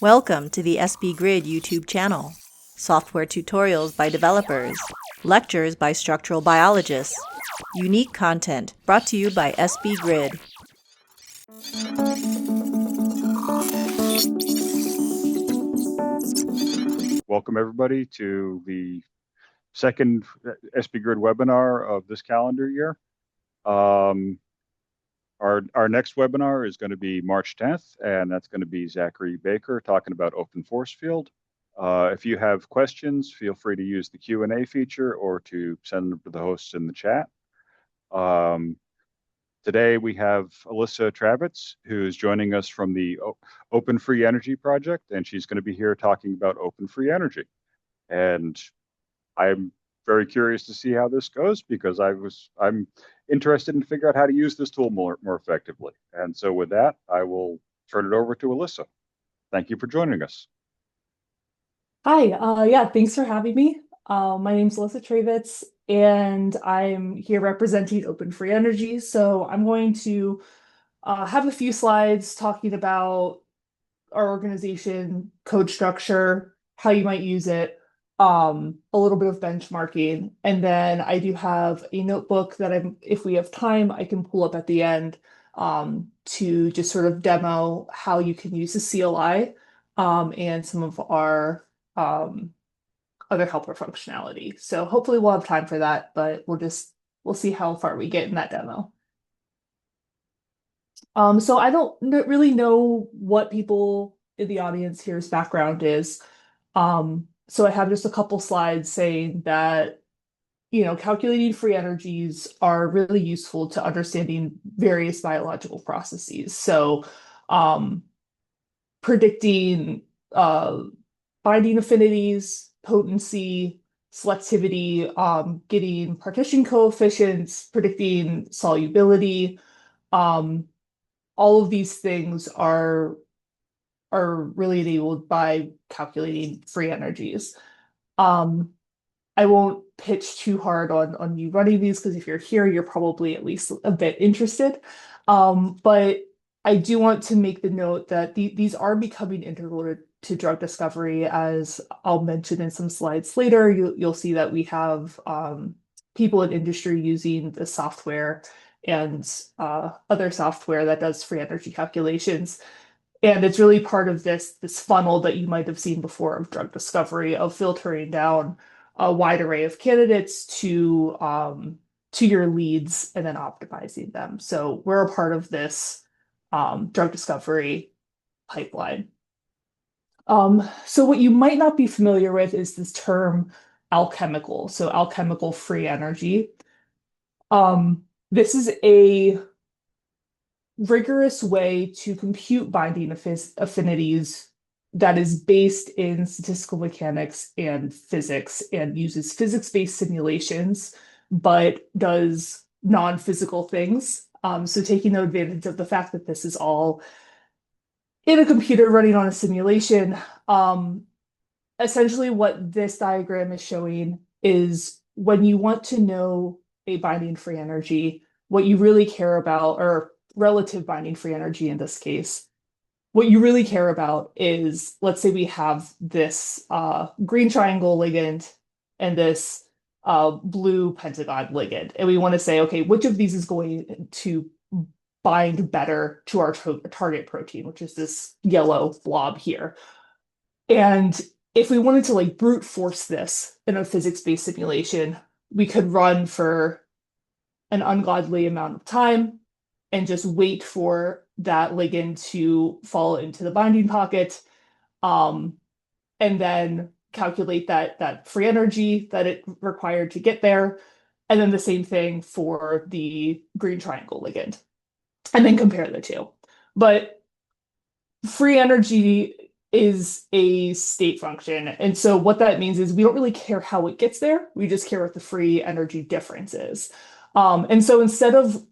Welcome to the SBGrid YouTube channel. Software tutorials by developers, lectures by structural biologists, unique content brought to you by SBGrid. Welcome everybody to the second SBGrid webinar of this calendar year. Our next webinar is going to be March 10th, and that's going to be Zachary Baker talking about open force field. If you have questions, feel free to use the Q&A feature or to send them to the hosts in the chat. Today we have Alyssa Travitz, who's joining us from the Open Free Energy Project, and she's going to be here talking about open free energy. And I'm very curious to see how this goes because I'm interested in figuring out how to use this tool more effectively. And so with that, I will turn it over to Alyssa. Thank you for joining us. Hi, yeah, thanks for having me. My name's Alyssa Travitz, and I'm here representing Open Free Energy. So I'm going to have a few slides talking about our organization, code structure, how you might use it, a little bit of benchmarking, and then I do have a notebook that if we have time, I can pull up at the end to just sort of demo how you can use the CLI and some of our other helper functionality. So hopefully we'll have time for that, but we'll see how far we get in that demo. So I don't really know what people in the audience here's background is. So I have just a couple slides saying that, calculating free energies are really useful to understanding various biological processes. So predicting binding affinities, potency, selectivity, getting partition coefficients, predicting solubility. All of these things are really enabled by calculating free energies. I won't pitch too hard on you running these because if you're here, you're probably at least a bit interested. But I do want to make the note that these are becoming integral to drug discovery, as I'll mention in some slides later. You'll see that we have people in industry using the software and other software that does free energy calculations. And it's really part of this funnel that you might have seen before of drug discovery, of filtering down a wide array of candidates to your leads and then optimizing them. So we're a part of this drug discovery pipeline. So what you might not be familiar with is this term alchemical. So alchemical free energy. This is a rigorous way to compute binding affinities that is based in statistical mechanics and physics and uses physics-based simulations, but does non-physical things. So taking advantage of the fact that this is all in a computer running on a simulation, essentially what this diagram is showing is when you want to know a binding free energy, what you really care about, or relative binding free energy in this case, what you really care about is, let's say we have this green triangle ligand and this blue pentagon ligand, and we want to say, okay, which of these is going to bind better to our target protein, which is this yellow blob here. And if we wanted to like brute force this in a physics-based simulation, we could run for an ungodly amount of time and just wait for that ligand to fall into the binding pocket, and then calculate that free energy that it required to get there, and then the same thing for the green triangle ligand, and then compare the two. But free energy is a state function, and so what that means is we don't really care how it gets there, we just care what the free energy difference is. And so instead of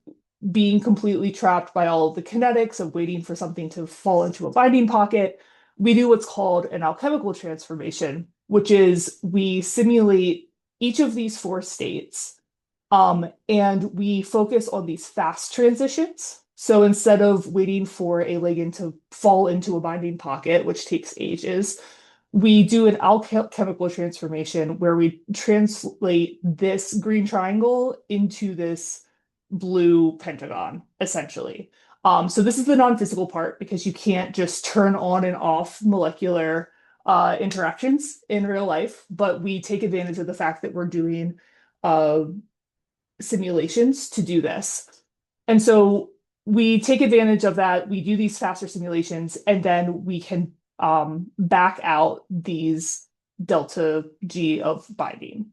being completely trapped by all of the kinetics of waiting for something to fall into a binding pocket, we do what's called an alchemical transformation, which is we simulate each of these four states, and we focus on these fast transitions. So instead of waiting for a ligand to fall into a binding pocket, which takes ages, we do an alchemical transformation where we translate this green triangle into this blue pentagon, essentially. So this is the non-physical part because you can't just turn on and off molecular interactions in real life, but we take advantage of the fact that we're doing uh, simulations to do this. And so we take advantage of that. We do these faster simulations, and then we can back out these delta G of binding.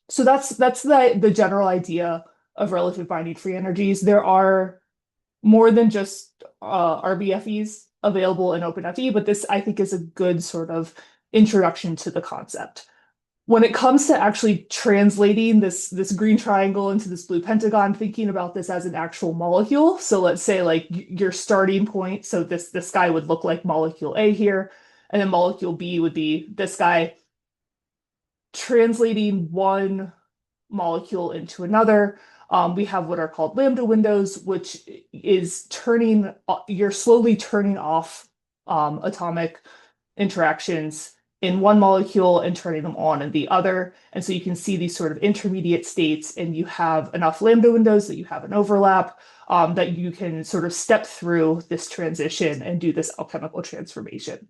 So that's the general idea of relative binding free energies. There are more than just RBFEs available in OpenFE, but this I think is a good sort of introduction to the concept. When it comes to actually translating this green triangle into this blue pentagon, thinking about this as an actual molecule. So let's say like your starting point. So this guy would look like molecule A here, and then molecule B would be this guy. Translating one molecule into another, we have what are called lambda windows, which is you're slowly turning off atomic interactions in one molecule and turning them on in the other. And so you can see these sort of intermediate states, and you have enough lambda windows that you have an overlap that you can sort of step through this transition and do this alchemical transformation.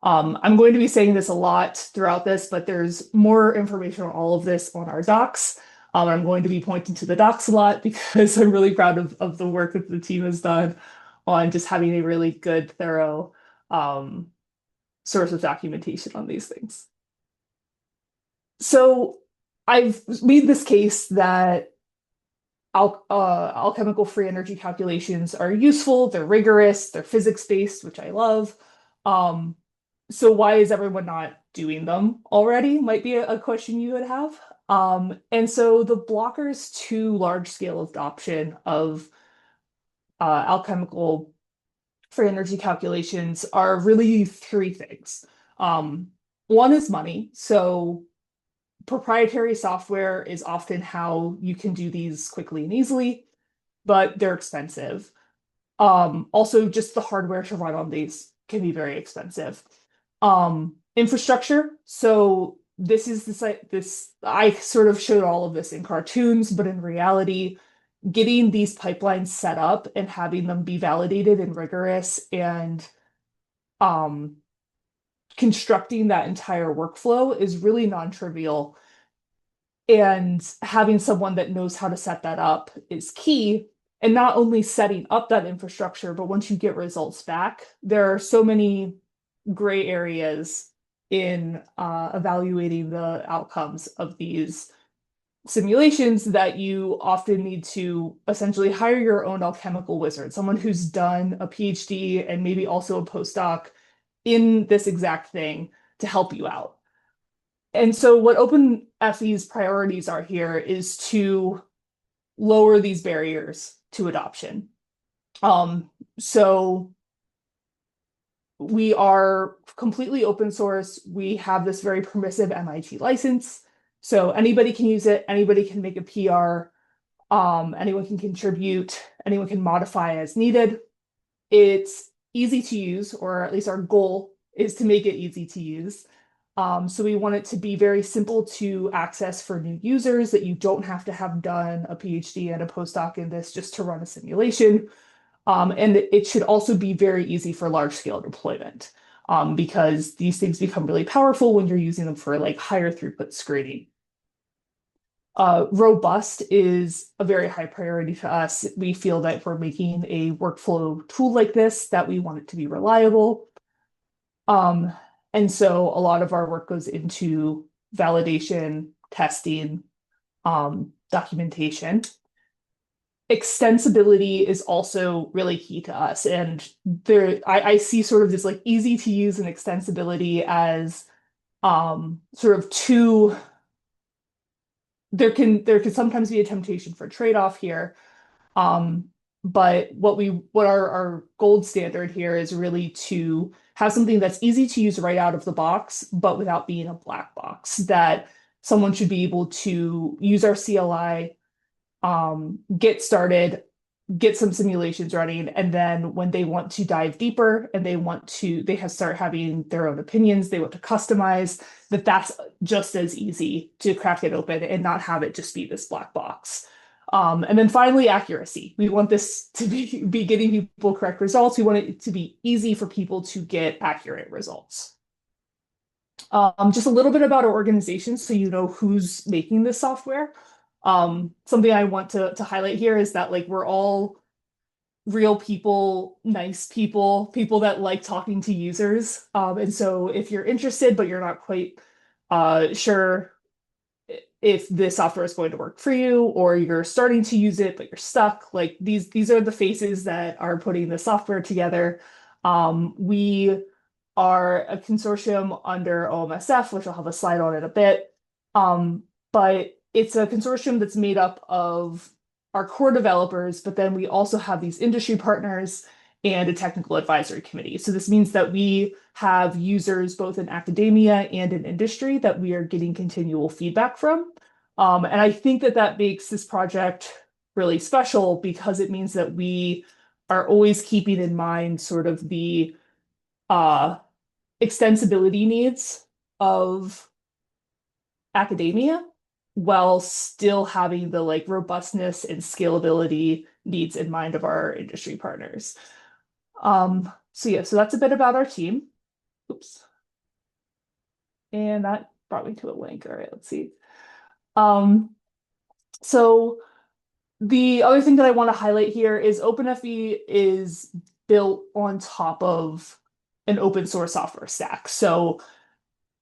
I'm going to be saying this a lot throughout this, but there's more information on all of this on our docs. I'm going to be pointing to the docs a lot because I'm really proud of the work that the team has done on just having a really good, thorough source of documentation on these things. So I've made this case that alchemical free energy calculations are useful, they're rigorous, they're physics-based, which I love. So why is everyone not doing them already? Might be a question you would have. And so the blockers to large-scale adoption of alchemical free energy calculations are really three things. One is money. So proprietary software is often how you can do these quickly and easily, but they're expensive. Also, just the hardware to run on these can be very expensive. Infrastructure. So this is this I sort of showed all of this in cartoons, but in reality, getting these pipelines set up and having them be validated and rigorous and constructing that entire workflow is really non-trivial. And having someone that knows how to set that up is key. And not only setting up that infrastructure, but once you get results back, there are so many gray areas in evaluating the outcomes of these simulations that you often need to essentially hire your own alchemical wizard, someone who's done a PhD and maybe also a postdoc in this exact thing to help you out. And so what OpenFE's priorities are here is to lower these barriers to adoption. So we are completely open source. We have this very permissive MIT license. So anybody can use it. Anybody can make a PR. Anyone can contribute. Anyone can modify as needed. It's easy to use, or at least our goal is to make it easy to use. So we want it to be very simple to access for new users, that you don't have to have done a PhD and a postdoc in this just to run a simulation. And it should also be very easy for large-scale deployment, because these things become really powerful when you're using them for like higher throughput screening. Robust is a very high priority to us. We feel that if we're making a workflow tool like this, that we want it to be reliable. And so a lot of our work goes into validation, testing, documentation. Extensibility is also really key to us. And I see sort of this like easy to use and extensibility as sort of two. There can sometimes be a temptation for trade-off here. But what our gold standard here is really to have something that's easy to use right out of the box, but without being a black box, that someone should be able to use our CLI, get started, get some simulations running, and then when they want to dive deeper and they have start having their own opinions, they want to customize, that's just as easy to crack it open and not have it just be this black box. And then finally, accuracy. We want this to be getting people correct results. We want it to be easy for people to get accurate results. Just a little bit about our organization so you know who's making this software. Something I want to highlight here is that like we're all real people, nice people, people that like talking to users. And so if you're interested, but you're not quite sure if this software is going to work for you, or you're starting to use it, but you're stuck, like these are the faces that are putting the software together. We are a consortium under OMSF, which I'll have a slide on in a bit. But it's a consortium that's made up of our core developers, but then we also have these industry partners and a technical advisory committee. So this means that we have users both in academia and in industry that we are getting continual feedback from. And I think that makes this project really special because it means that we are always keeping in mind sort of the extensibility needs of academia while still having the like robustness and scalability needs in mind of our industry partners. So that's a bit about our team. Oops. And that brought me to a link. All right, let's see. So the other thing that I want to highlight here is OpenFE is built on top of an open source software stack. So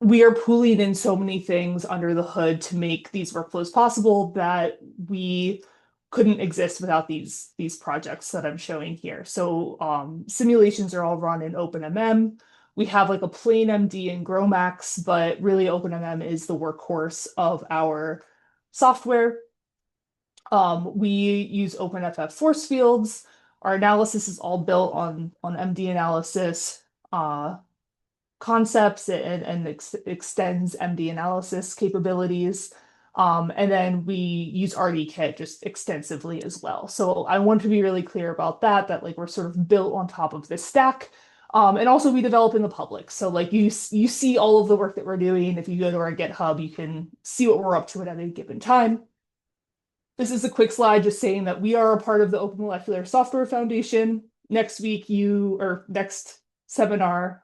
we are pulling in so many things under the hood to make these workflows possible that we couldn't exist without these projects that I'm showing here. So simulations are all run in OpenMM. We have like a plain MD and GROMACS, but really OpenMM is the workhorse of our software. We use OpenFF force fields. Our analysis is all built on MD analysis concepts and extends MD analysis capabilities. And then we use RDKit just extensively as well. So I want to be really clear about that like we're sort of built on top of this stack. And also we develop in the public. So like you see all of the work that we're doing. If you go to our GitHub, you can see what we're up to at any given time. This is a quick slide just saying that we are a part of the Open Molecular Software Foundation. Next week, next seminar,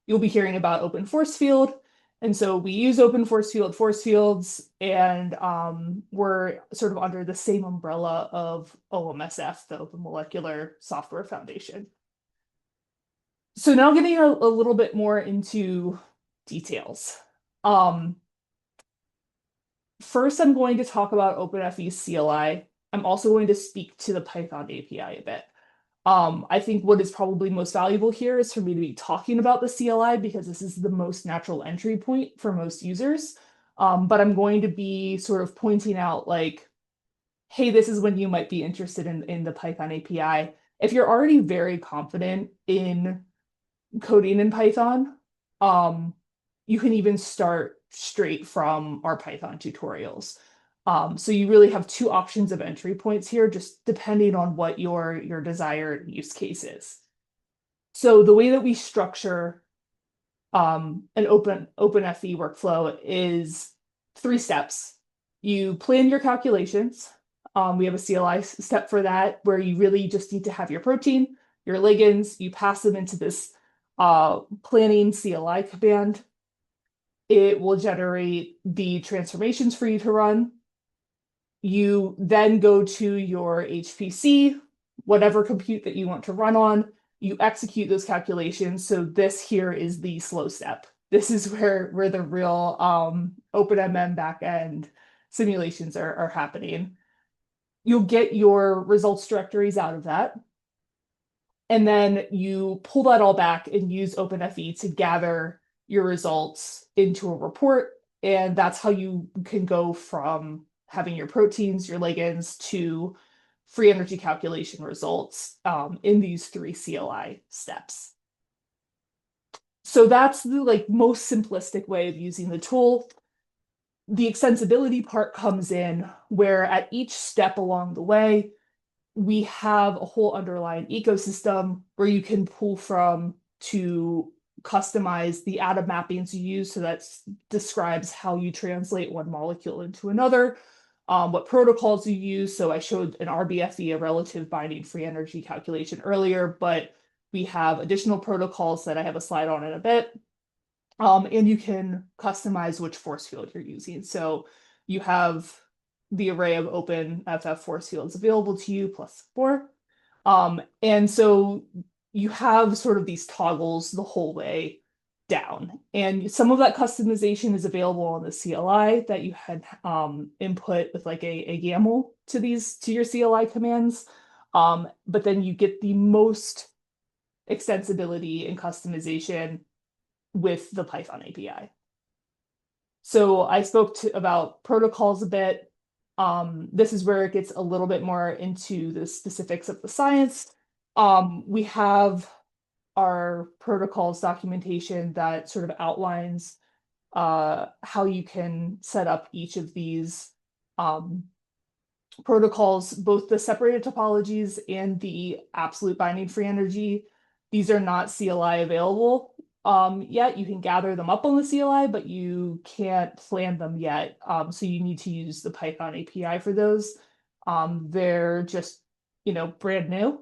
you'll be hearing about open force field. And so we use open force fields, and we're sort of under the same umbrella of OMSF, the Open Molecular Software Foundation. So now getting a little bit more into details. First, I'm going to talk about OpenFE's CLI. I'm also going to speak to the Python API a bit. I think what is probably most valuable here is for me to be talking about the CLI because this is the most natural entry point for most users. But I'm going to be sort of pointing out like, hey, this is when you might be interested in the Python API. If you're already very confident in coding in Python, you can even start straight from our Python tutorials. So you really have two options of entry points here, just depending on what your desired use case is. So the way that we structure an OpenFE workflow is 3 steps. You plan your calculations. We have a CLI step for that, where you really just need to have your protein, your ligands, you pass them into this planning CLI command. It will generate the transformations for you to run. You then go to your HPC, whatever compute that you want to run on. You execute those calculations. So this here is the slow step. This is where the real OpenMM backend simulations are happening. You'll get your results directories out of that. And then you pull that all back and use OpenFE to gather your results into a report. And that's how you can go from having your proteins, your ligands, to free energy calculation results in these 3 CLI steps. So that's the like most simplistic way of using the tool. The extensibility part comes in where at each step along the way, we have a whole underlying ecosystem where you can pull from to customize the atom mappings you use. So that describes how you translate one molecule into another, what protocols you use. So I showed an RBFE, a relative binding free energy calculation earlier, but we have additional protocols that I have a slide on in a bit. And you can customize which force field you're using. So you have the array of open FF force fields available to you plus 4. And so you have sort of these toggles the whole way down. And some of that customization is available on the CLI that you had input with like a YAML to your CLI commands. But then you get the most extensibility and customization with the Python API. So I spoke about protocols a bit. This is where it gets a little bit more into the specifics of the science. We have our protocols documentation that sort of outlines how you can set up each of these protocols, both the separated topologies and the absolute binding free energy. These are not CLI available yet. You can gather them up on the CLI, but you can't plan them yet. So you need to use the Python API for those. They're just, brand new.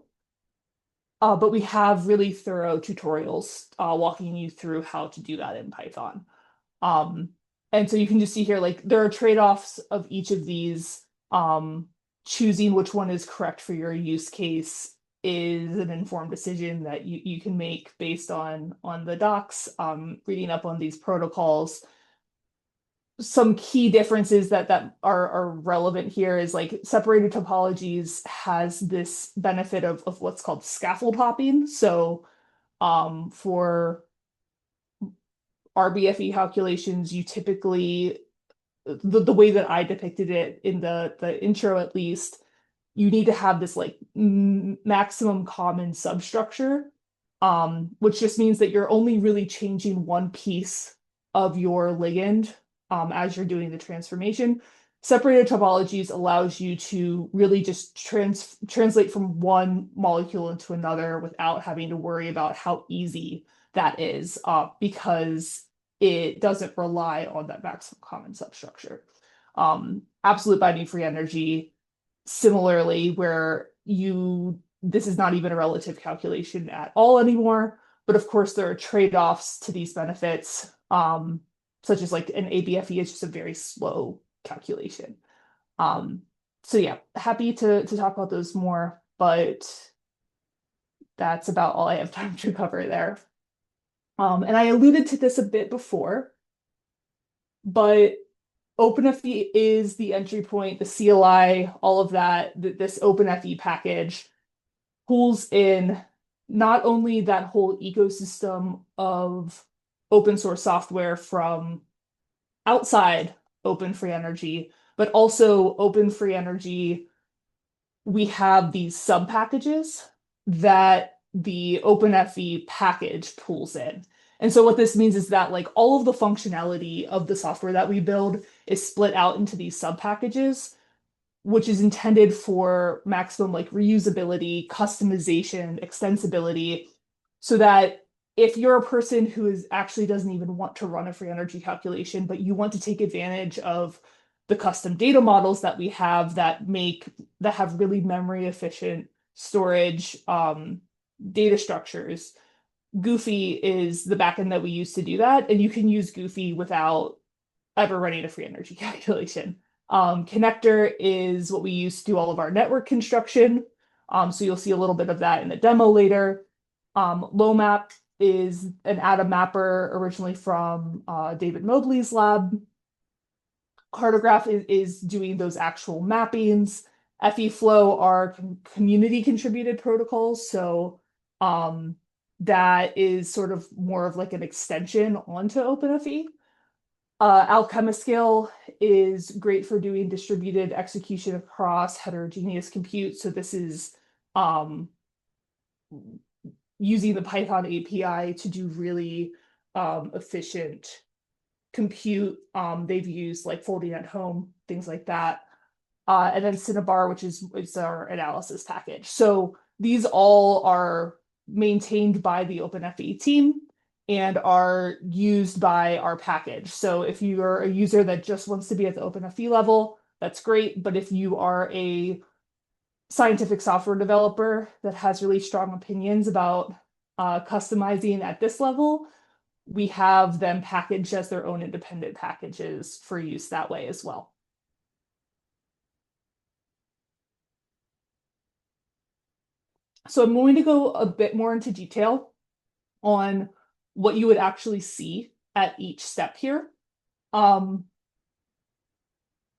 But we have really thorough tutorials walking you through how to do that in Python. And so you can just see here, like there are trade-offs of each of these. Choosing which one is correct for your use case is an informed decision that you can make based on the docs, reading up on these protocols. Some key differences that are relevant here is like separated topologies has this benefit of what's called scaffold hopping. So for RBFE calculations, you typically, the way that I depicted it in the intro at least, you need to have this like maximum common substructure, which just means that you're only really changing one piece of your ligand as you're doing the transformation. Separated topologies allows you to really just translate from one molecule into another without having to worry about how easy that is, because it doesn't rely on that maximum common substructure. Absolute binding free energy, similarly, where this is not even a relative calculation at all anymore, but of course there are trade-offs to these benefits, such as like an ABFE is just a very slow calculation. So yeah, happy to talk about those more, but that's about all I have time to cover there. And I alluded to this a bit before, but OpenFE is the entry point, the CLI, all of that, this OpenFE package pulls in not only that whole ecosystem of open source software from outside Open Free Energy, but also Open Free Energy. We have these sub packages that the OpenFE package pulls in. And so what this means is that like all of the functionality of the software that we build is split out into these sub packages, which is intended for maximum like reusability, customization, extensibility, so that if you're a person who actually doesn't even want to run a free energy calculation, but you want to take advantage of the custom data models that we have that have really memory efficient storage data structures, Goofy is the backend that we use to do that, and you can use Goofy without ever running a free energy calculation. Connector is what we use to do all of our network construction. So you'll see a little bit of that in the demo later. LowMap is an atom mapper originally from David Mobley's lab. Cartograph is doing those actual mappings. FEFlow are community contributed protocols. So that is sort of more of like an extension onto OpenFE. Alchemiscale is great for doing distributed execution across heterogeneous compute. So this is using the Python API to do really efficient compute. They've used like folding at home, things like that. and then Cinnabar, which is our analysis package. So these all are maintained by the OpenFE team and are used by our package. So if you are a user that just wants to be at the OpenFE level, that's great. But if you are a scientific software developer that has really strong opinions about customizing at this level, we have them packaged as their own independent packages for use that way as well. So I'm going to go a bit more into detail on what you would actually see at each step here.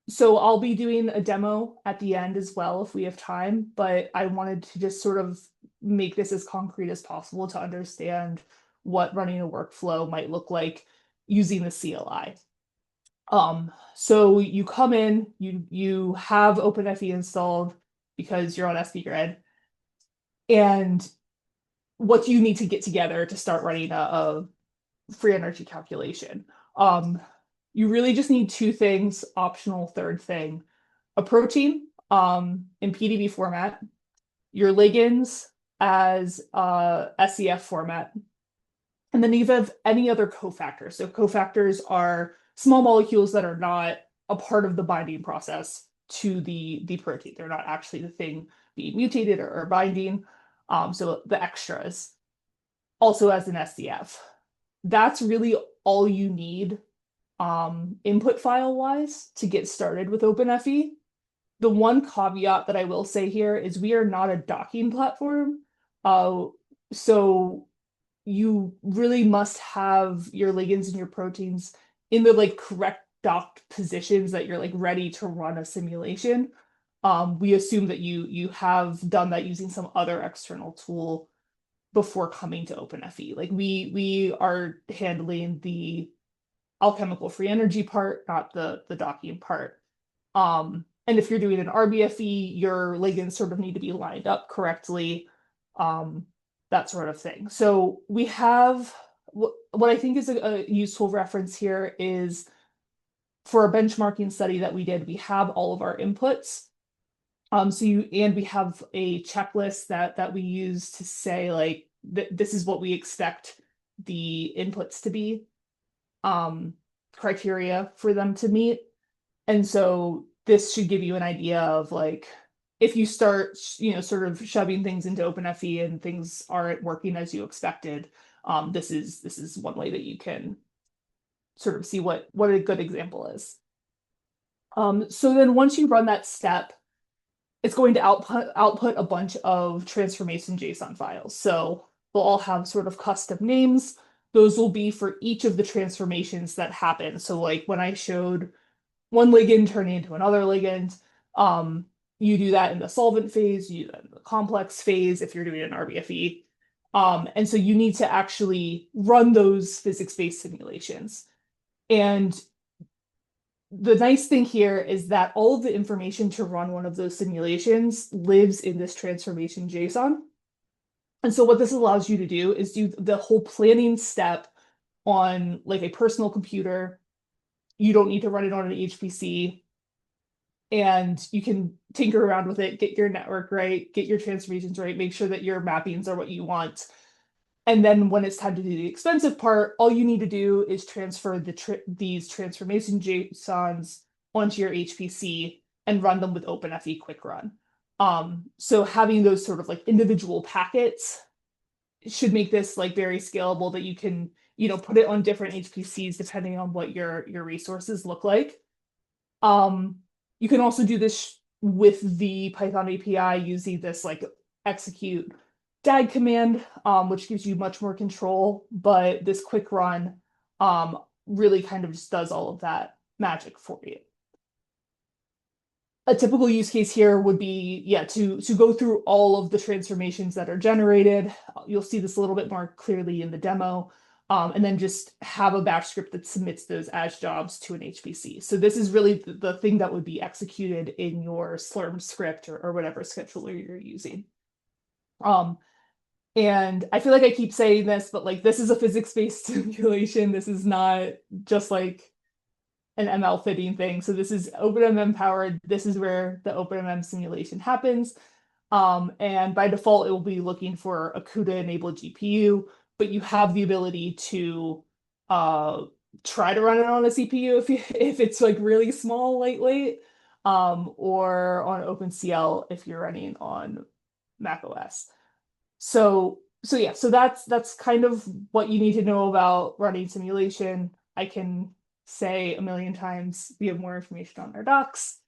So I'll be doing a demo at the end as well if we have time, but I wanted to just sort of make this as concrete as possible to understand what running a workflow might look like using the CLI. So you come in, you have OpenFE installed because you're on SBGrid, and what do you need to get together to start running a free energy calculation? You really just need two things, optional third thing: a protein in PDB format, your ligands as SEF format, and then you have any other cofactors. So cofactors are small molecules that are not a part of the binding process to the protein. They're not actually the thing being mutated or binding. So the extras, also as an SDF. That's really all you need input file wise to get started with OpenFE. The one caveat that I will say here is we are not a docking platform. So you really must have your ligands and your proteins in the correct docked positions that you're ready to run a simulation. We assume that you have done that using some other external tool before coming to OpenFE. We are handling the alchemical free energy part, not the docking part. And if you're doing an RBFE, your ligands sort of need to be lined up correctly, that sort of thing. So we have what I think is a useful reference here is for a benchmarking study that we did, we have all of our inputs. And we have a checklist that we use to say this is what we expect the inputs to be, criteria for them to meet. And so this should give you an idea of if you start, sort of shoving things into OpenFE and things aren't working as you expected, this is one way that you can sort of see what a good example is. So then once you run that step, it's going to output a bunch of transformation JSON files. So they'll all have sort of custom names. Those will be for each of the transformations that happen. So when I showed one ligand turning into another ligand, you do that in the solvent phase, you do that in the complex phase if you're doing an RBFE. And so you need to actually run those physics-based simulations. And the nice thing here is that all of the information to run one of those simulations lives in this transformation JSON. And so what this allows you to do is do the whole planning step on a personal computer. You don't need to run it on an HPC, and you can tinker around with it, get your network right, get your transformations right, make sure that your mappings are what you want. And then when it's time to do the expensive part, all you need to do is transfer these transformation JSONs onto your HPC and run them with OpenFE Quick Run. So having those sort of individual packets should make this very scalable, that you can put it on different HPCs depending on what your resources look like. You can also do this with the Python API using this execute DAG command, which gives you much more control, but this quick run really kind of just does all of that magic for you. A typical use case here would be, to go through all of the transformations that are generated. You'll see this a little bit more clearly in the demo, and then just have a bash script that submits those as jobs to an HPC. So this is really the thing that would be executed in your Slurm script or whatever scheduler you're using. And I feel like I keep saying this, but this is a physics-based simulation. This is not just an ML fitting thing. So this is OpenMM powered. This is where the OpenMM simulation happens. And by default, it will be looking for a CUDA-enabled GPU, but you have the ability to try to run it on a CPU if it's like really small, lightweight, or on OpenCL if you're running on macOS. So yeah, so that's kind of what you need to know about running simulation. I can say a million times we have more information on our docs.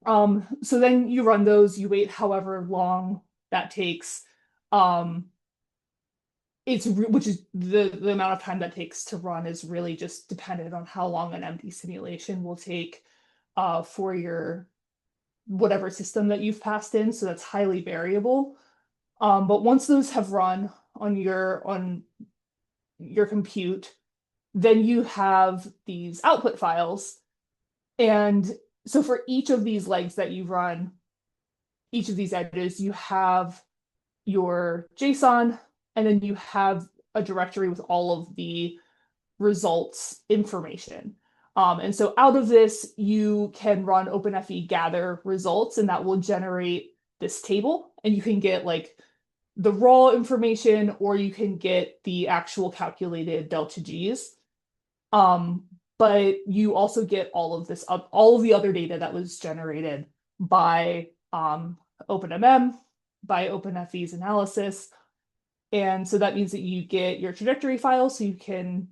So then you run those, you wait however long that takes. Which is the amount of time that takes to run is really just dependent on how long an empty simulation will take for your whatever system that you've passed in. So that's highly variable. But once those have run on your compute, then you have these output files. And so for each of these legs that you run, each of these edges, you have your JSON, and then you have a directory with all of the results information. And so out of this, you can run OpenFE gather results, and that will generate this table. And you can get like the raw information, or you can get the actual calculated delta Gs. But you also get all of the other data that was generated by OpenMM, by OpenFE's analysis. And so that means that you get your trajectory file, so you can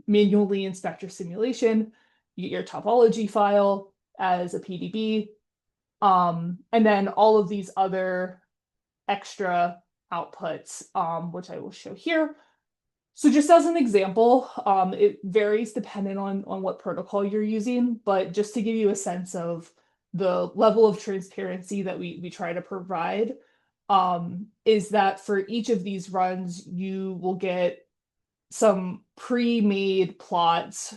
manually inspect your simulation. You get your topology file as a PDB, and then all of these other extra outputs, which I will show here. So just as an example, it varies depending on what protocol you're using, but just to give you a sense of the level of transparency that we try to provide, is that for each of these runs, you will get some pre-made plots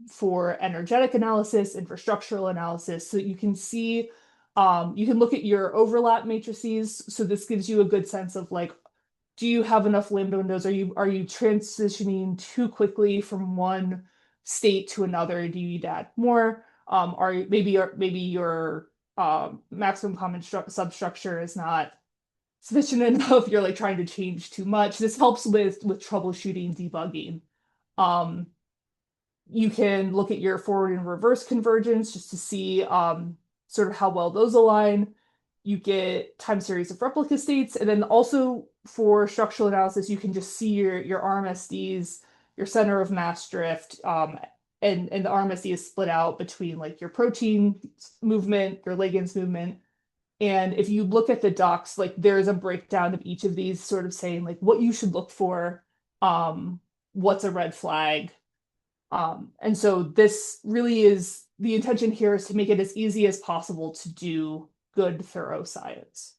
for energetic analysis, infrastructural analysis, so you can see, you can look at your overlap matrices. So this gives you a good sense of like, do you have enough lambda windows? Are you transitioning too quickly from one state to another? Do you need to add more? Maybe your maximum common substructure is not sufficient enough. You're like trying to change too much. This helps with troubleshooting, debugging. You can look at your forward and reverse convergence just to see sort of how well those align. You get time series of replica states, and then also for structural analysis, you can just see your RMSDs, your center of mass drift, and the RMSD is split out between like your protein movement, your ligands movement. And if you look at the docs, like there's a breakdown of each of these, sort of saying like what you should look for, what's a red flag. And so this really is, the intention here is to make it as easy as possible to do good, thorough science.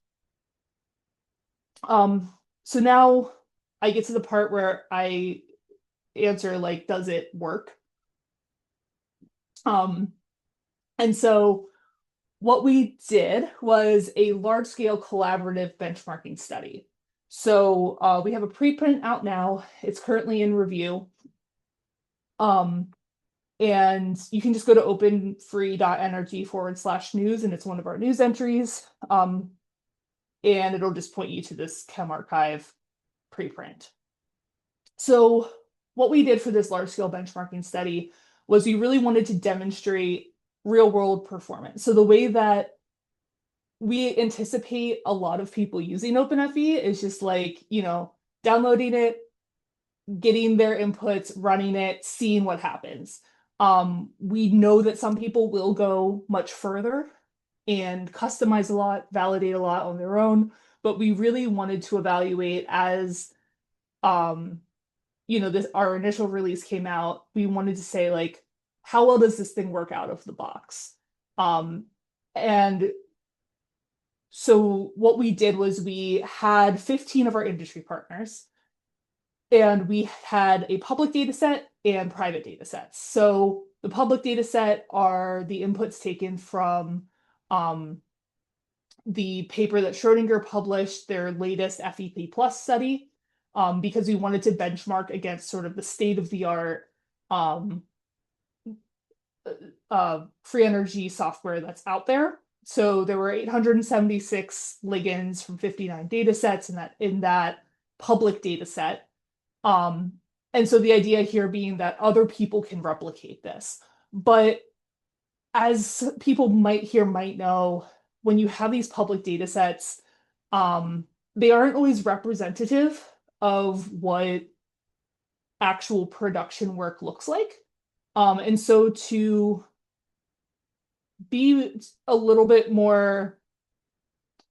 So now I get to the part where I answer like, does it work? And so what we did was a large-scale collaborative benchmarking study. So we have a preprint out now. It's currently in review. And you can just go to openfree.energy/news, and it's one of our news entries. And it'll just point you to this ChemArchive preprint. So what we did for this large-scale benchmarking study was we really wanted to demonstrate real-world performance. So the way that we anticipate a lot of people using OpenFE is just like, downloading it, getting their inputs, running it, seeing what happens. We know that some people will go much further and customize a lot, validate a lot on their own, but we really wanted to evaluate as, our initial release came out, we wanted to say like, how well does this thing work out of the box? And so what we did was we had 15 of our industry partners, and we had a public data set and private data sets. So the public data set are the inputs taken from the paper that Schrodinger published, their latest FEP Plus study, because we wanted to benchmark against sort of the state of the art free energy software that's out there. So there were 876 ligands from 59 data sets in that public data set. And so the idea here being that other people can replicate this. But as people might know, when you have these public data sets, they aren't always representative of what actual production work looks like. And so to be a little bit more,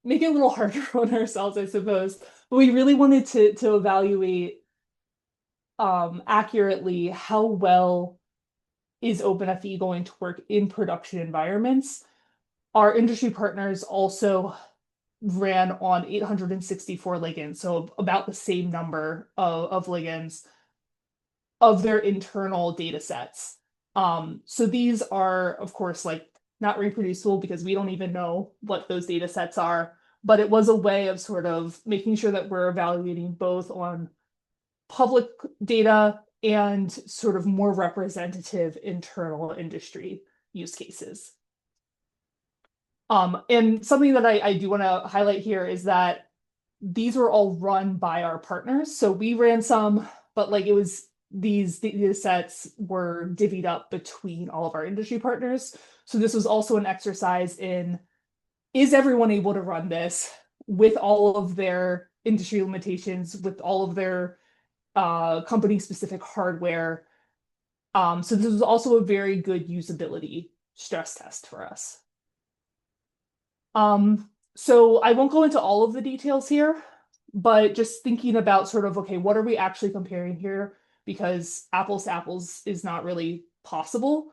make it a little harder on ourselves, I suppose, but we really wanted to evaluate accurately how well is OpenFE going to work in production environments. Our industry partners also ran on 864 ligands, so about the same number of ligands of their internal data sets. So these are, of course, like not reproducible because we don't even know what those data sets are, but it was a way of sort of making sure that we're evaluating both on public data and sort of more representative internal industry use cases. And something that I do want to highlight here is that these were all run by our partners. So we ran some, but like it was these data sets were divvied up between all of our industry partners. So this was also an exercise in, is everyone able to run this with all of their industry limitations, with all of their company-specific hardware? So this was also a very good usability stress test for us. So I won't go into all of the details here, but just thinking about sort of, okay, what are we actually comparing here? Because apples to apples is not really possible.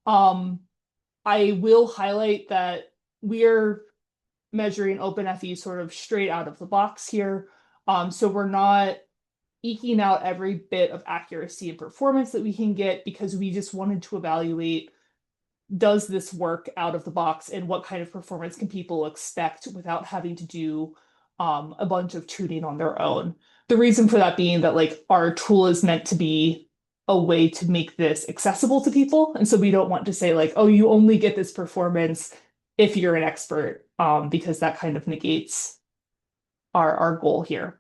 I will highlight that we're measuring OpenFE sort of straight out of the box here. So we're not eking out every bit of accuracy and performance that we can get because we just wanted to evaluate, does this work out of the box and what kind of performance can people expect without having to do a bunch of tuning on their own. The reason for that being that like our tool is meant to be a way to make this accessible to people. And so we don't want to say like, oh, you only get this performance if you're an expert, because that kind of negates our goal here.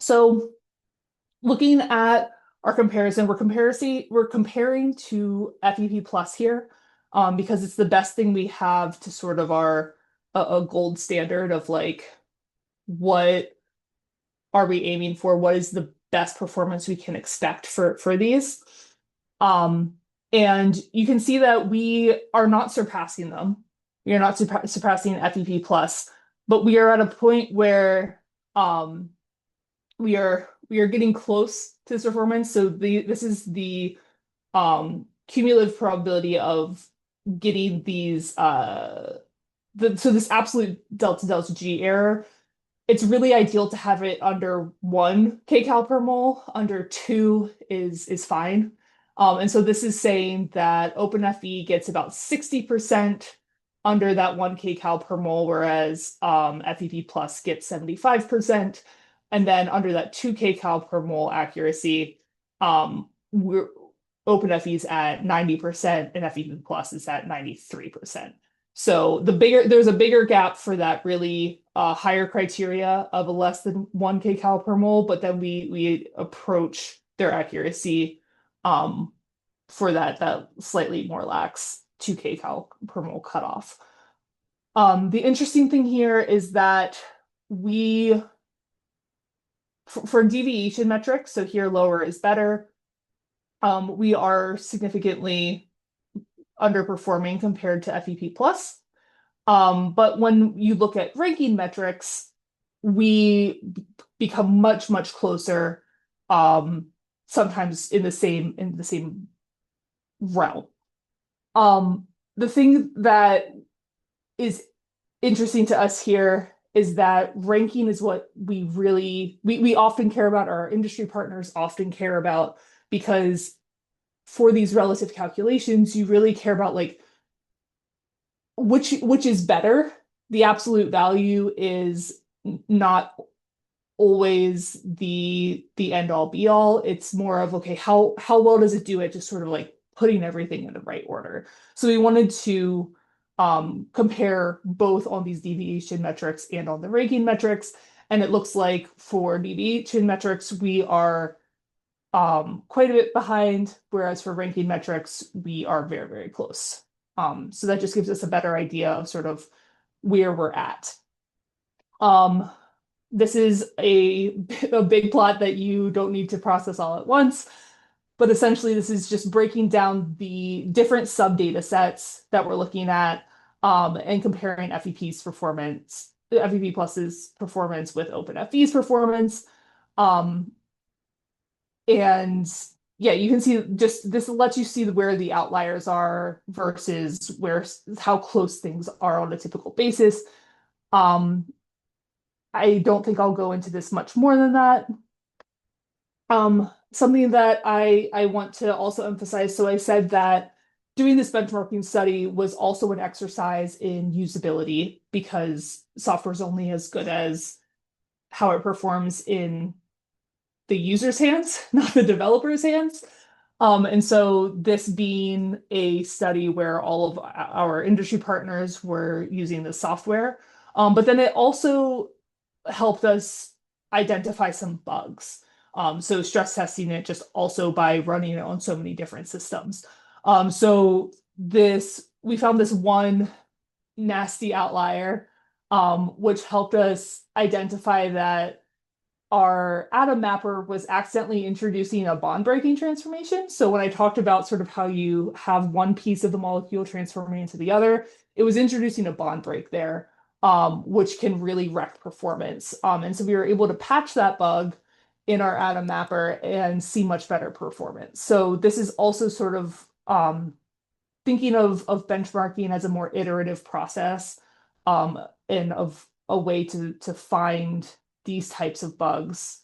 So looking at our comparison, we're comparing to FEP Plus here, because it's the best thing we have to sort of our a gold standard of like, what are we aiming for? What is the best performance we can expect for these? And you can see that we are not surpassing them. We are not surpassing FEP Plus, but we are at a point where we are getting close to this performance. So this is the cumulative probability of getting these so this absolute delta G error. It's really ideal to have it under 1 kcal per mole. Under 2 is fine. And so this is saying that OpenFE gets about 60% under that 1 kcal per mole, whereas FEP Plus gets 75%. And then under that 2 kcal per mole accuracy, OpenFE is at 90% and FEP Plus is at 93%. So there's a bigger gap for that really higher criteria of a less than 1 kcal per mole, but then we approach their accuracy for that slightly more lax 2 kcal per mole cutoff. The interesting thing here is that for deviation metrics, so here lower is better, we are significantly underperforming compared to FEP Plus. But when you look at ranking metrics, we become much, much closer, sometimes in the same realm. The thing that is interesting to us here is that ranking is what we often care about, our industry partners often care about, because for these relative calculations, you really care about like which is better. The absolute value is not always the end all be all. It's more of, okay, how well does it do it, just sort of like putting everything in the right order. So we wanted to compare both on these deviation metrics and on the ranking metrics. And it looks like for deviation metrics, we are quite a bit behind, whereas for ranking metrics, we are very, very close. So that just gives us a better idea of sort of where we're at. This is a big plot that you don't need to process all at once, but essentially this is just breaking down the different sub-data sets that we're looking at and comparing FEP's performance, FEP Plus's performance with OpenFE's performance. And yeah, you can see just this lets you see where the outliers are versus how close things are on a typical basis. I don't think I'll go into this much more than that. Something that I want to also emphasize, so I said that doing this benchmarking study was also an exercise in usability because software is only as good as how it performs in the user's hands, not the developer's hands. And so this being a study where all of our industry partners were using the software, but then it also helped us identify some bugs. So stress testing it just also by running it on so many different systems. So we found this one nasty outlier, which helped us identify that our atom mapper was accidentally introducing a bond-breaking transformation. So when I talked about sort of how you have one piece of the molecule transforming into the other, it was introducing a bond break there, which can really wreck performance. And so we were able to patch that bug in our atom mapper and see much better performance. So this is also sort of thinking of benchmarking as a more iterative process, and of a way to find these types of bugs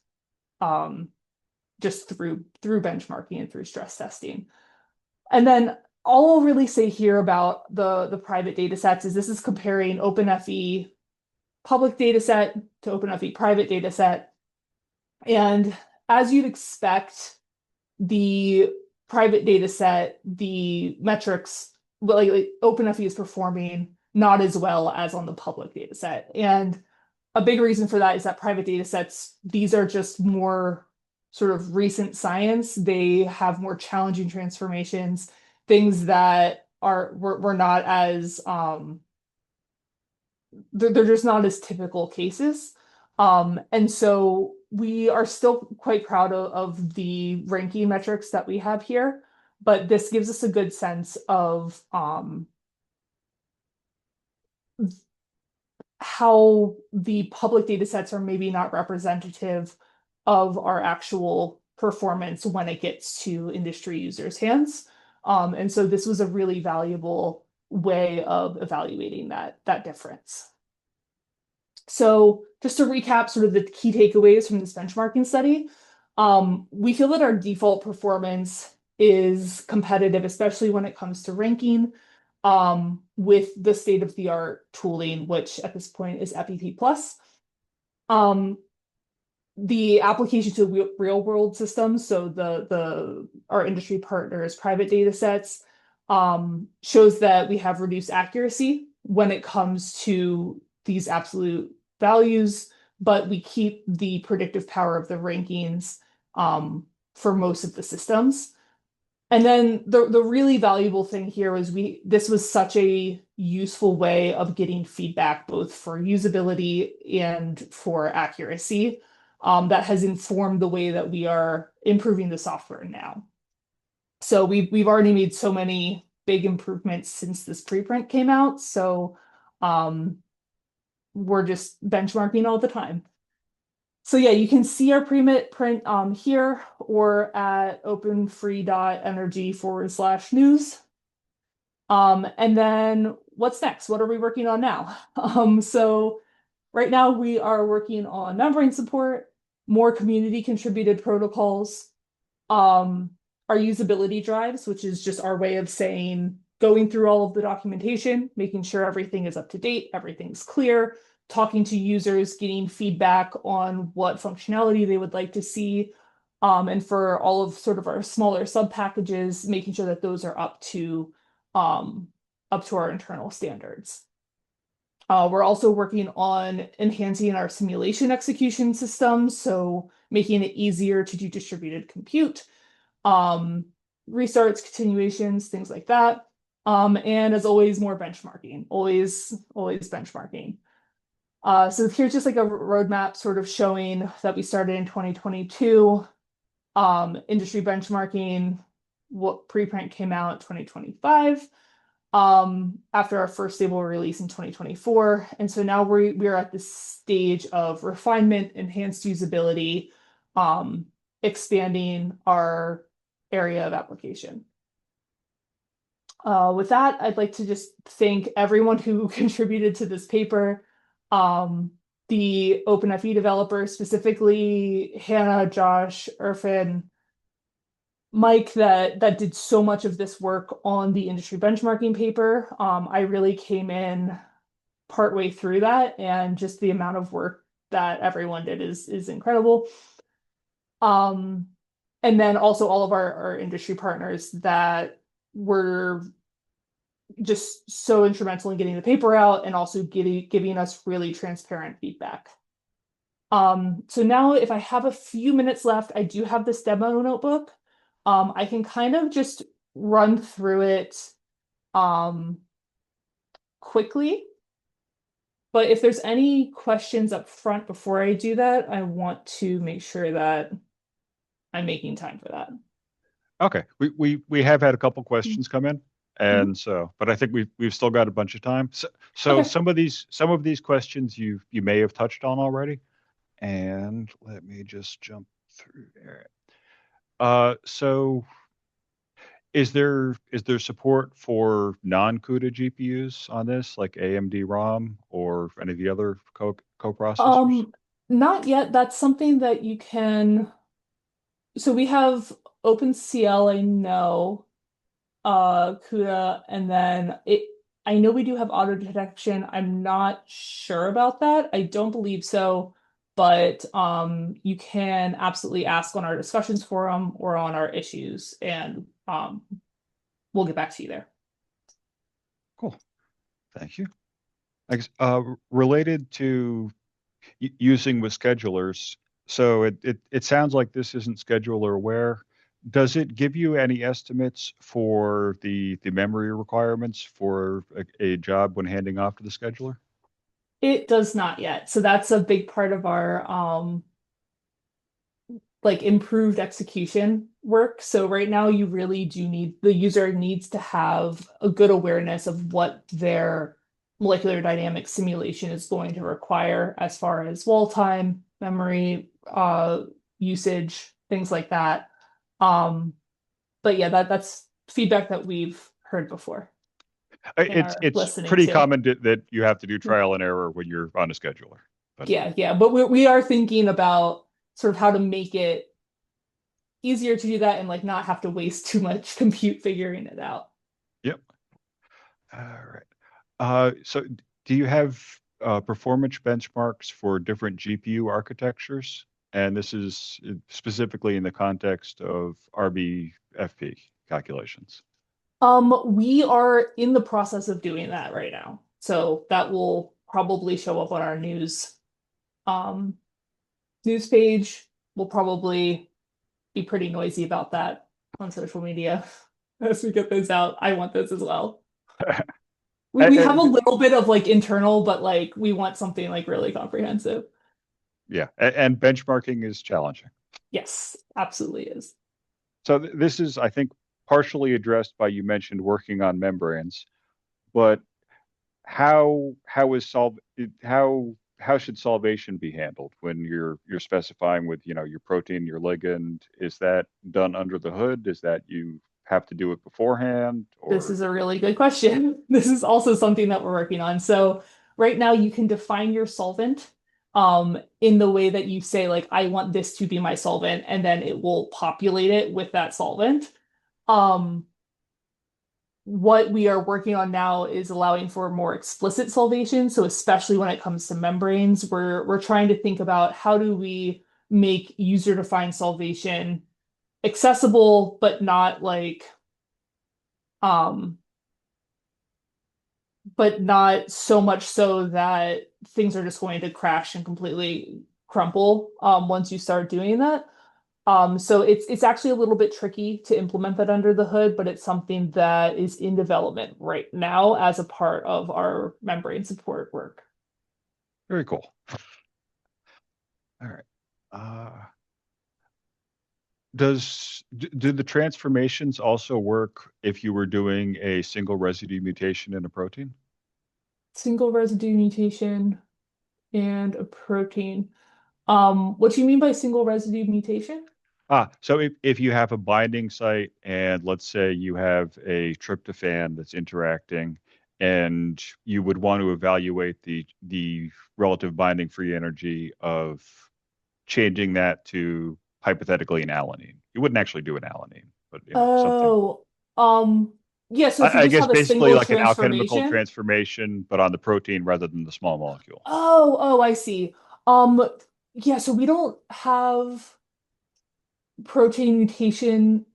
just through benchmarking and through stress testing. And then all I'll really say here about the private data sets is this is comparing OpenFE public data set to OpenFE private data set. And as you'd expect, the private data set, the metrics, like OpenFE is performing not as well as on the public data set. And a big reason for that is that private data sets, these are just more sort of recent science. They have more challenging transformations, things that were not as they're just not as typical cases. And so we are still quite proud of the ranking metrics that we have here, but this gives us a good sense of how the public data sets are maybe not representative of our actual performance when it gets to industry users' hands. And so this was a really valuable way of evaluating that difference. So just to recap sort of the key takeaways from this benchmarking study, we feel that our default performance is competitive, especially when it comes to ranking, with the state-of-the-art tooling, which at this point is FEP+. The application to real-world systems, so our industry partners' private data sets, shows that we have reduced accuracy when it comes to these absolute values, but we keep the predictive power of the rankings for most of the systems. And then the really valuable thing here was this was such a useful way of getting feedback both for usability and for accuracy, that has informed the way that we are improving the software now. So we've already made so many big improvements since this preprint came out. So we're just benchmarking all the time. So yeah, you can see our pre-print here or at openfree.energy/news. And then what's next? What are we working on now? So right now we are working on membrane support, more community contributed protocols, our usability drives, which is just our way of saying, going through all of the documentation, making sure everything is up to date, everything's clear, talking to users, getting feedback on what functionality they would like to see. And for all of sort of our smaller sub packages, making sure that those are up to our internal standards. We're also working on enhancing our simulation execution system, so making it easier to do distributed compute, restarts, continuations, things like that. And as always, more benchmarking, always benchmarking. So here's just like a roadmap sort of showing that we started in 2022, industry benchmarking, what preprint came out in 2025, after our first stable release in 2024. And so now we're at this stage of refinement, enhanced usability, expanding our area of application. With that, I'd like to just thank everyone who contributed to this paper. The OpenFE developers, specifically Hannah, Josh, Irfan, Mike, that did so much of this work on the industry benchmarking paper. I really came in partway through that, and just the amount of work that everyone did is incredible. And then also all of our industry partners that were just so instrumental in getting the paper out and also giving us really transparent feedback. So now if I have a few minutes left, I do have this demo notebook. I can kind of just run through it quickly. But if there's any questions up front before I do that, I want to make sure that I'm making time for that. Okay, we have had a couple questions come in, and so, but I think we've still got a bunch of time. So Okay. some of these questions you may have touched on already, and let me just jump through there. So is there support for non-CUDA GPUs on this, like AMD ROM or any of the other co-processors? Not yet. That's something that you can. So we have OpenCL, I know, CUDA, and then I know we do have auto detection. I'm not sure about that. I don't believe so, but you can absolutely ask on our discussions forum or on our issues, and we'll get back to you there. Cool, thank you. I guess, related to using with schedulers, so it sounds like this isn't scheduler aware. Does it give you any estimates for the memory requirements for a job when handing off to the scheduler? It does not yet. So that's a big part of our like improved execution work. So right now you really do the user needs to have a good awareness of what their molecular dynamics simulation is going to require as far as wall time, memory, usage, things like that. But yeah, that's feedback that we've heard before. It's Listening pretty to. common that you have to do trial and error when you're on a scheduler. But Yeah. But we are thinking about sort of how to make it easier to do that and like not have to waste too much compute figuring it out. yep. All right. So do you have performance benchmarks for different GPU architectures? And this is specifically in the context of RBFP calculations. We are in the process of doing that right now. So that will probably show up on our news page. We'll probably be pretty noisy about that on social media as we get those out. I want those as well. We have a little bit of like internal, but like we want something like really comprehensive. Yeah, and benchmarking is challenging. Yes, absolutely is. So this is, I think, partially addressed by you mentioned working on membranes, but how should solvation be handled when you're specifying with your protein, your ligand? Is that done under the hood? Is that you have to do it beforehand? This Or is a really good question. This is also something that we're working on. So right now you can define your solvent in the way that you say, like, I want this to be my solvent, and then it will populate it with that solvent. what we are working on now is allowing for more explicit solvation. So especially when it comes to membranes, we're trying to think about how do we make user-defined solvation accessible, but not like um but not so much so that things are just going to crash and completely crumple once you start doing that. So it's actually a little bit tricky to implement that under the hood, but it's something that is in development right now as a part of our membrane support work. Very cool. All right. Do the transformations also work if you were doing a single residue mutation in a protein? Single residue mutation and a protein. What do you mean by single residue mutation? So if you have a binding site and let's say you have a tryptophan that's interacting and you would want to evaluate the relative binding free energy of changing that to hypothetically an alanine. You wouldn't actually do an alanine, but something. Oh, um, yeah, so if you I just guess have a basically single like an alchemical transformation. transformation, but on the protein rather than the small molecule. Oh, I see. Um, yeah, so we don't have protein mutation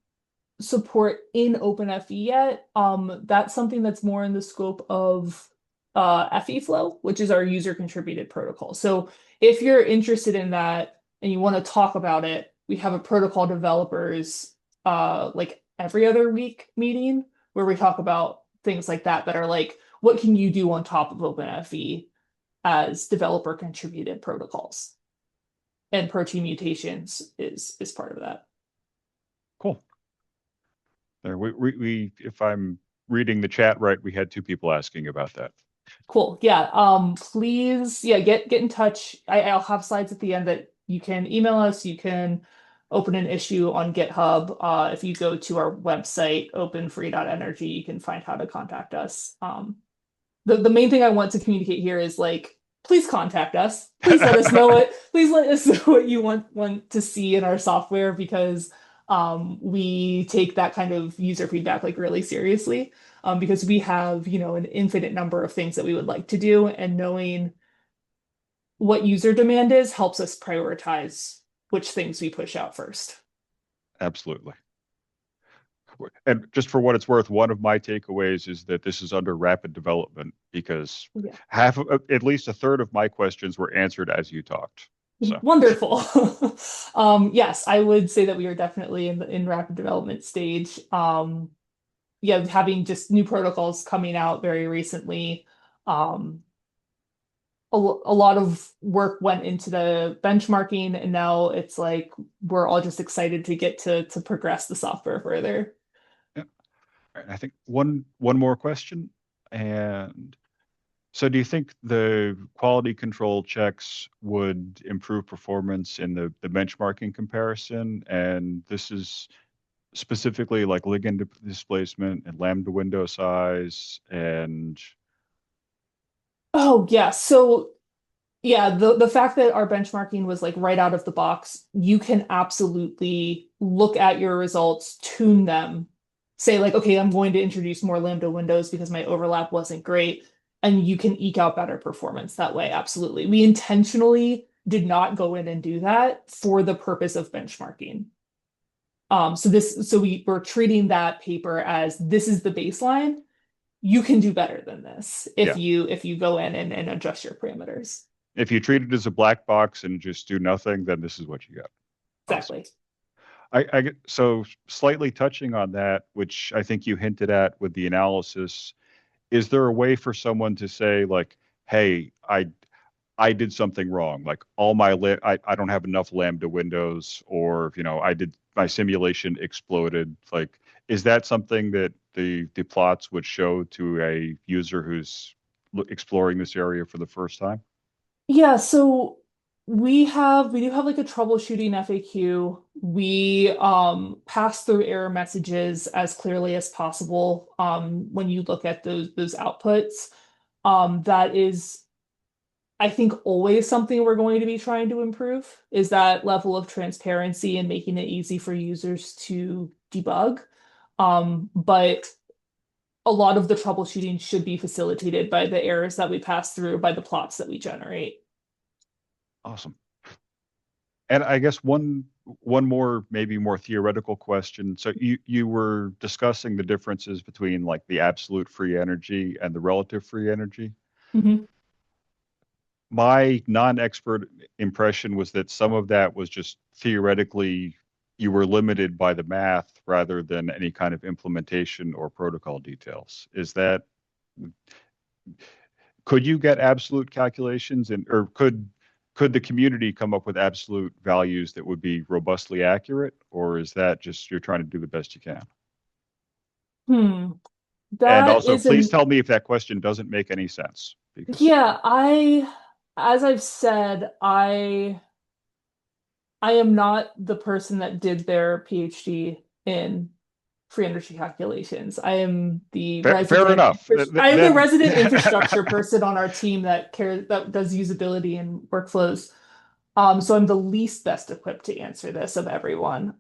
support in OpenFE yet. That's something that's more in the scope of FE Flow, which is our user contributed protocol. So if you're interested in that and you want to talk about it, we have a protocol developers like every other week meeting where we talk about things like that are like, what can you do on top of OpenFE as developer contributed protocols? And protein mutations is part of that. Cool. There, if I'm reading the chat right, we had two people asking about that. Cool. Yeah. Please, yeah, get in touch. I'll have slides at the end that you can email us. You can open an issue on GitHub. If you go to our website, openfree.energy, you can find how to contact us. The main thing I want to communicate here is like, please contact us. Please let us know what you want to see in our software because we take that kind of user feedback like really seriously. Because we have, an infinite number of things that we would like to do, and knowing what user demand is helps us prioritize which things we push out first. Absolutely. And just for what it's worth, one of my takeaways is that this is under rapid development because Yeah. at least a third of my questions were answered as you talked. So Wonderful. Yes, I would say that we are definitely in rapid development stage. Yeah, having just new protocols coming out very recently. Um, a lot of work went into the benchmarking, and now it's like we're all just excited to get to progress the software further. yeah. I think one more question. And so do you think the quality control checks would improve performance in the benchmarking comparison? And this is specifically like ligand displacement and lambda window size and Oh yeah, so yeah, the fact that our benchmarking was like right out of the box, you can absolutely look at your results, tune them, say like, okay, I'm going to introduce more lambda windows because my overlap wasn't great, and you can eke out better performance that way. Absolutely. We intentionally did not go in and do that for the purpose of benchmarking. So we were treating that paper as this is the baseline. You can do better than this yeah. if you go in and adjust your parameters. If you treat it as a black box and just do nothing, then this is what you got. Awesome. Exactly. I get so slightly touching on that, which I think you hinted at with the analysis. Is there a way for someone to say like, "Hey, I did something wrong. Like I don't have enough lambda windows, or I did my simulation exploded." Like, is that something that the plots would show to a user who's exploring this area for the first time? Yeah, so we do have like a troubleshooting FAQ. We pass through error messages as clearly as possible when you look at those outputs. That is I think always something we're going to be trying to improve is that level of transparency and making it easy for users to debug. But a lot of the troubleshooting should be facilitated by the errors that we pass through, by the plots that we generate. Awesome. And I guess one more, maybe more theoretical question. So you were discussing the differences between like the absolute free energy and the relative free energy. Mm-hmm. My non-expert impression was that some of that was just theoretically you were limited by the math rather than any kind of implementation or protocol details. Could you get absolute calculations or could the community come up with absolute values that would be robustly accurate, or is that just you're trying to do the best you can? Hmm. And That also, is please tell me if that question doesn't make any sense, because yeah, as I've said, I am not the person that did their PhD in free energy calculations. fair enough. I am the Then resident infrastructure person on our team that does usability and workflows. So I'm the least best equipped to answer this of everyone.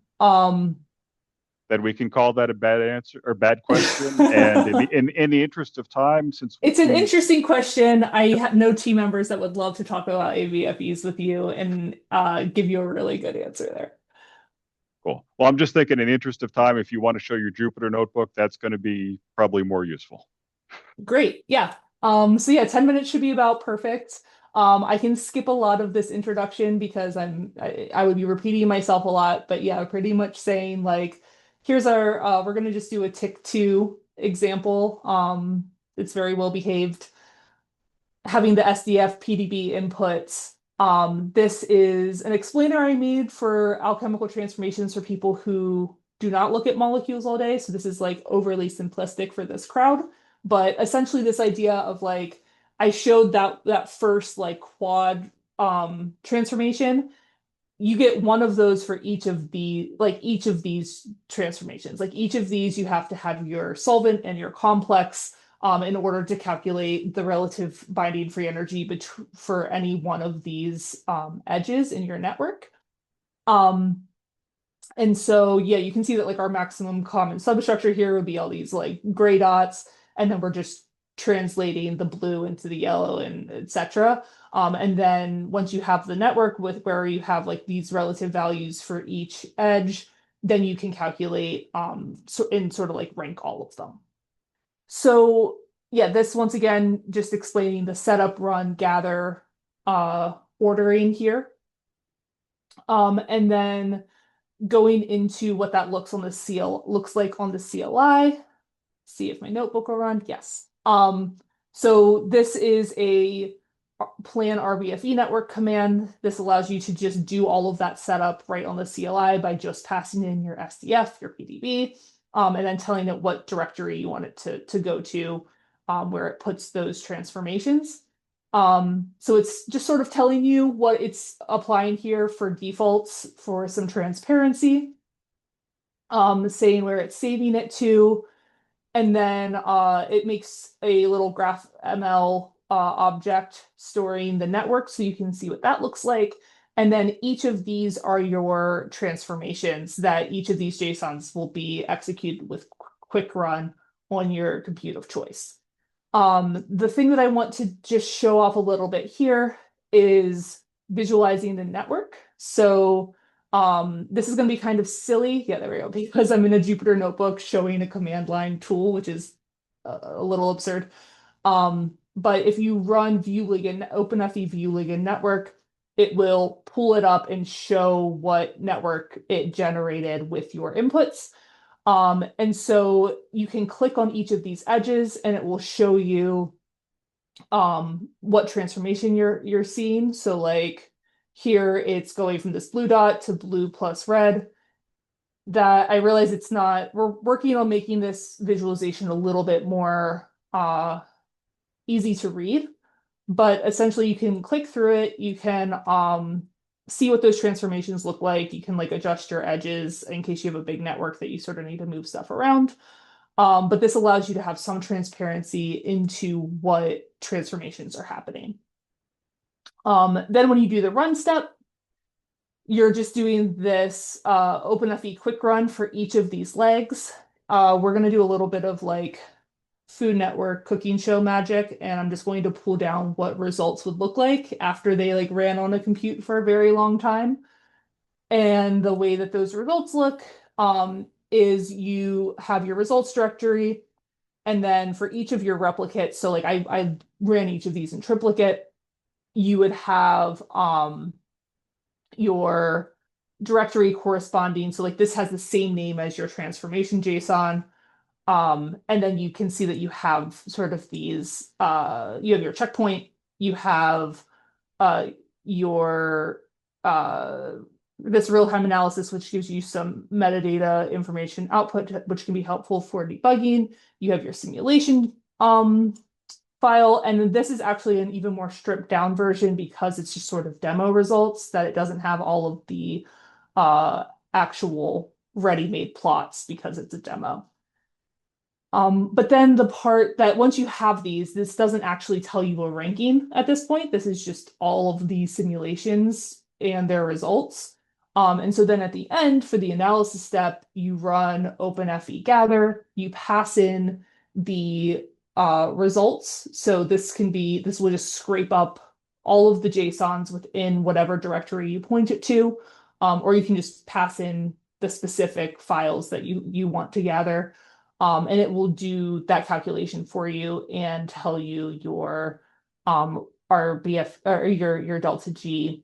then we can call that a bad answer or bad question. And in the interest of time, since It's an we interesting question. I have no team members that would love to talk about AVFEs with you and give you a really good answer there. cool. Well, I'm just thinking in the interest of time, if you want to show your Jupyter notebook, that's going to be probably more useful. Great. Yeah. So yeah, 10 minutes should be about perfect. I can skip a lot of this introduction because I would be repeating myself a lot, but yeah, pretty much saying like, here's our we're gonna just do a tick two example. It's very well behaved. Having the SDF PDB inputs. This is an explainer I made for alchemical transformations for people who do not look at molecules all day. So this is like overly simplistic for this crowd. But essentially this idea of like, I showed that first like quad transformation. You get one of those for each of these transformations. Like each of these, you have to have your solvent and your complex in order to calculate the relative binding free energy for any one of these edges in your network. Um, and so, yeah, you can see that like our maximum common substructure here would be all these like gray dots, and then we're just translating the blue into the yellow and etc. And then once you have the network with where you have like these relative values for each edge, then you can calculate and sort of like rank all of them. So yeah, this once again just explaining the setup, run, gather ordering here. And then going into what that looks like on the CLI. See if my notebook will run. Yes. So this is a plan RBFE network command. This allows you to just do all of that setup right on the CLI by just passing in your SDF, your PDB, and then telling it what directory you want it to go to, where it puts those transformations. So it's just sort of telling you what it's applying here for defaults for some transparency, saying where it's saving it to, and then it makes a little graph ML object storing the network so you can see what that looks like. And then each of these are your transformations that each of these JSONs will be executed with quick run on your compute of choice. The thing that I want to just show off a little bit here is visualizing the network. So this is going to be kind of silly. Yeah, there we go. Because I'm in a Jupyter notebook showing a command line tool, which is a little absurd. But if you run OpenFE ViewLigan network, it will pull it up and show what network it generated with your inputs. And so you can click on each of these edges and it will show you what transformation you're seeing. So like here it's going from this blue dot to blue plus red. That I realize we're working on making this visualization a little bit more easy to read, but essentially you can click through it, you can see what those transformations look like. You can like adjust your edges in case you have a big network that you sort of need to move stuff around. But this allows you to have some transparency into what transformations are happening. Then when you do the run step, you're just doing this OpenFE quick run for each of these legs. We're going to do a little bit of like Food Network cooking show magic, and I'm just going to pull down what results would look like after they like ran on a compute for a very long time. And the way that those results look is you have your results directory, and then for each of your replicates, so like I ran each of these in triplicate, you would have your directory corresponding. So like this has the same name as your transformation JSON. And then you can see that you have sort of these, you have your checkpoint, you have your this real-time analysis, which gives you some metadata information output, which can be helpful for debugging. You have your simulation file, and this is actually an even more stripped down version because it's just sort of demo results, that it doesn't have all of the actual ready-made plots because it's a demo. But then the part that once you have these, this doesn't actually tell you a ranking at this point. This is just all of the simulations and their results. And so then at the end, for the analysis step, you run OpenFE gather, you pass in the results. So this will just scrape up all of the JSONs within whatever directory you point it to, or you can just pass in the specific files that you want to gather. And it will do that calculation for you and tell you your RBF or your delta G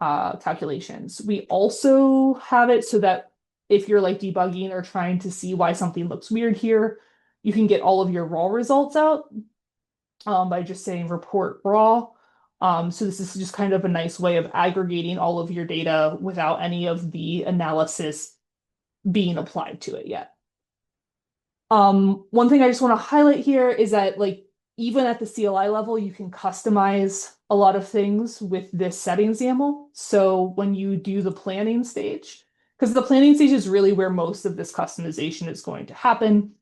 calculations. We also have it so that if you're like debugging or trying to see why something looks weird here, you can get all of your raw results out by just saying report raw. So this is just kind of a nice way of aggregating all of your data without any of the analysis being applied to it yet. One thing I just want to highlight here is that like even at the CLI level, you can customize a lot of things with this settings YAML. So when you do the planning stage, because the planning stage is really where most of this customization is going to happen,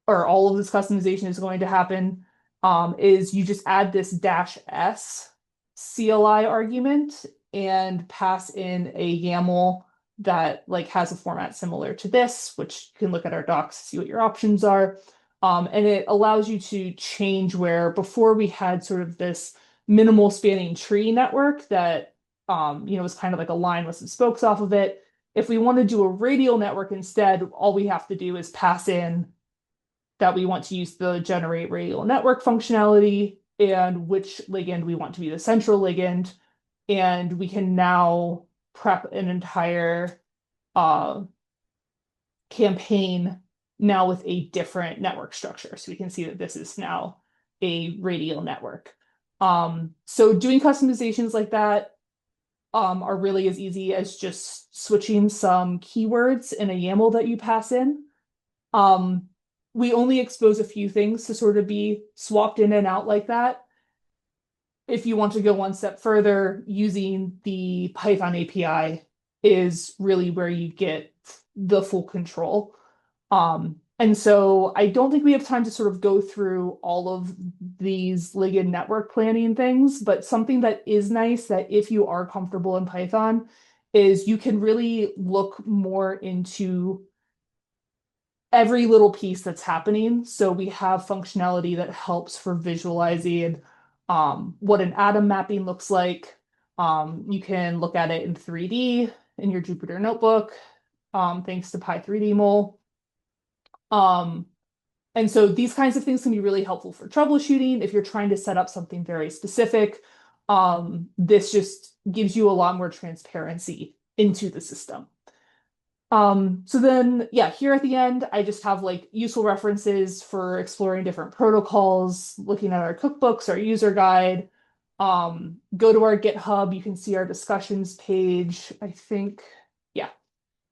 or all of this customization is going to happen, is you just add this -s CLI argument and pass in a YAML that like has a format similar to this, which you can look at our docs to see what your options are. And it allows you to change where before we had sort of this minimal spanning tree network that was kind of like a line with some spokes off of it. If we want to do a radial network instead, all we have to do is pass in that we want to use the generate radial network functionality and which ligand we want to be the central ligand. And we can now prep an entire campaign now with a different network structure. So we can see that this is now a radial network. So doing customizations like that are really as easy as just switching some keywords in a YAML that you pass in. We only expose a few things to sort of be swapped in and out like that. If you want to go one step further, using the Python API is really where you get the full control. And so I don't think we have time to sort of go through all of these ligand network planning things, but something that is nice that if you are comfortable in Python is you can really look more into every little piece that's happening. So we have functionality that helps for visualizing what an atom mapping looks like. You can look at it in 3D in your Jupyter notebook, thanks to Py3DMol. And so these kinds of things can be really helpful for troubleshooting. If you're trying to set up something very specific, this just gives you a lot more transparency into the system. So then, yeah, here at the end, I just have like useful references for exploring different protocols, looking at our cookbooks, our user guide. Go to our GitHub, you can see our discussions page, I think. Yeah.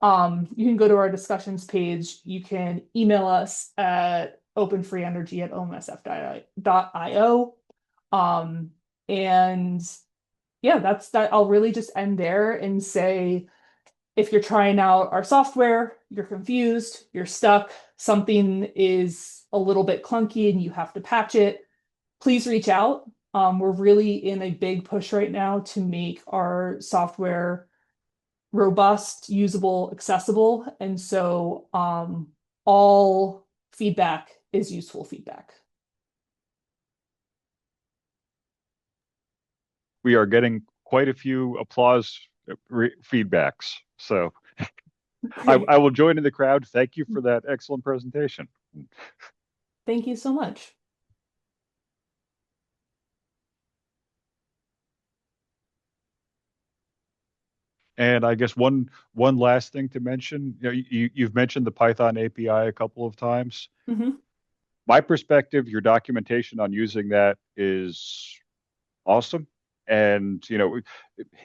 You can go to our discussions page. You can email us at openfreeenergy@omsf.io. And yeah, that's that. I'll really just end there and say, if you're trying out our software, you're confused, you're stuck, something is a little bit clunky and you have to patch it, please reach out. We're really in a big push right now to make our software robust, usable, accessible. And so all feedback is useful feedback. We are getting quite a few applause feedbacks. So I will join in the crowd. Thank you for that excellent presentation. Thank you so much. And I guess one last thing to mention, you've mentioned the Python API a couple of times. Mm-hmm. My perspective, your documentation on using that is awesome. And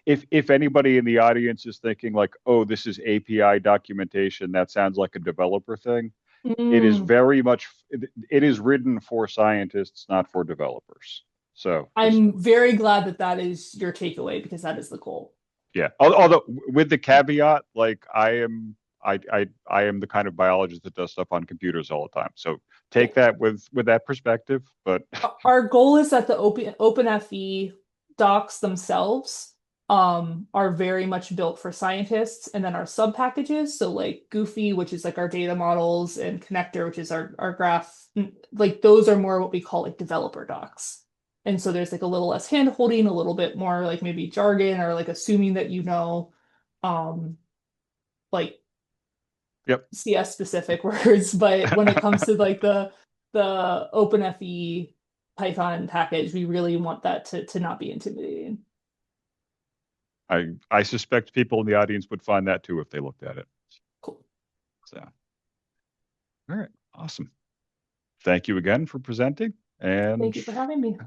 if anybody in the audience is thinking like, oh, this is API documentation, that sounds like a developer thing. It is very much, it is written for scientists, not for developers. So I'm very glad that that is your takeaway, because that is the goal. yeah. Although with the caveat, like I am the kind of biologist that does stuff on computers all the time. So take that with that perspective. But our goal is that the OpenFE docs themselves are very much built for scientists, and then our sub packages, so like Goofy, which is like our data models, and Connector, which is our graph, like those are more what we call like developer docs. And so there's like a little less hand holding, a little bit more like maybe jargon, or like assuming that like yep. CS specific words. But when it comes to like the OpenFE Python package, we really want that to not be intimidating. I suspect people in the audience would find that too if they looked at it. Cool. So, all right, awesome. Thank you again for presenting, and thank you for having me.